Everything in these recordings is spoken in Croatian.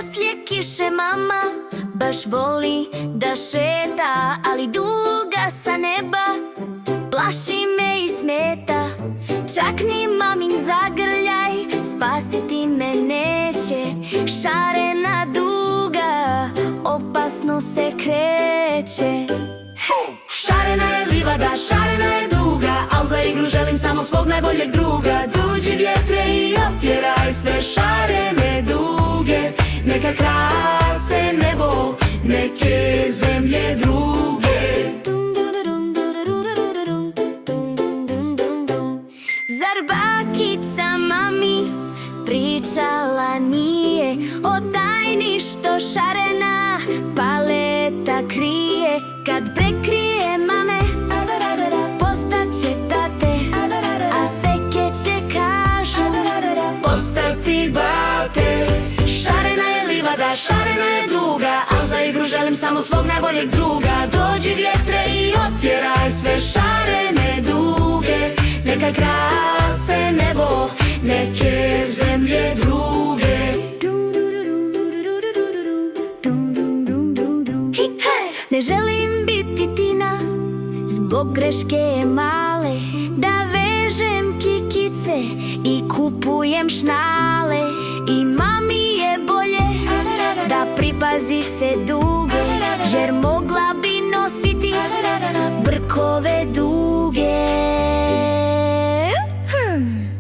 Poslije kiše mama baš voli da šeta, ali duga sa neba plaši me i smeta. Čak ni mamin zagrljaj spasiti me neće. Šarena duga opasno se kreće. Šarena je livada, šarena je duga, al za igru želim samo svog najboljeg druga. Dođi vjetre i otjeraj sve šarene duge, neka krase nebo, neke zemlje druge. Zar bakica mami pričala nije o tajni što šarena paleta krije? Kad prekrije mame, postaće tate, a seke će kažu postati bate. Šarena je livada, šarena je duga, al za igru želim samo svog najboljeg druga. Dođi vjetre i otjeraj sve šarene duge, neka krase nebo, neke zemlje druge. Ne želim biti Tina zbog greške male, da vežem kikice i kupujem šnale. I mami je bolje da pripazi se duge, jer mogla bi nositi brkove duge.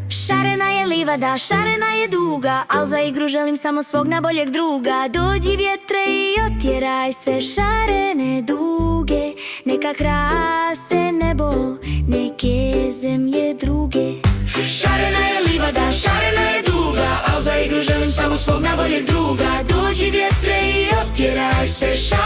Šarena je livada, šarena je duga, al za igru želim samo svog najboljeg druga. Dođi vjetre i otjeraj sve šarene duge, neka krase nebo, neke zemlje druge. Šarena je livada, šarena je duga, al za igru želim samo svog najboljeg druga. Dođi vjetre i otjeraj sve šarene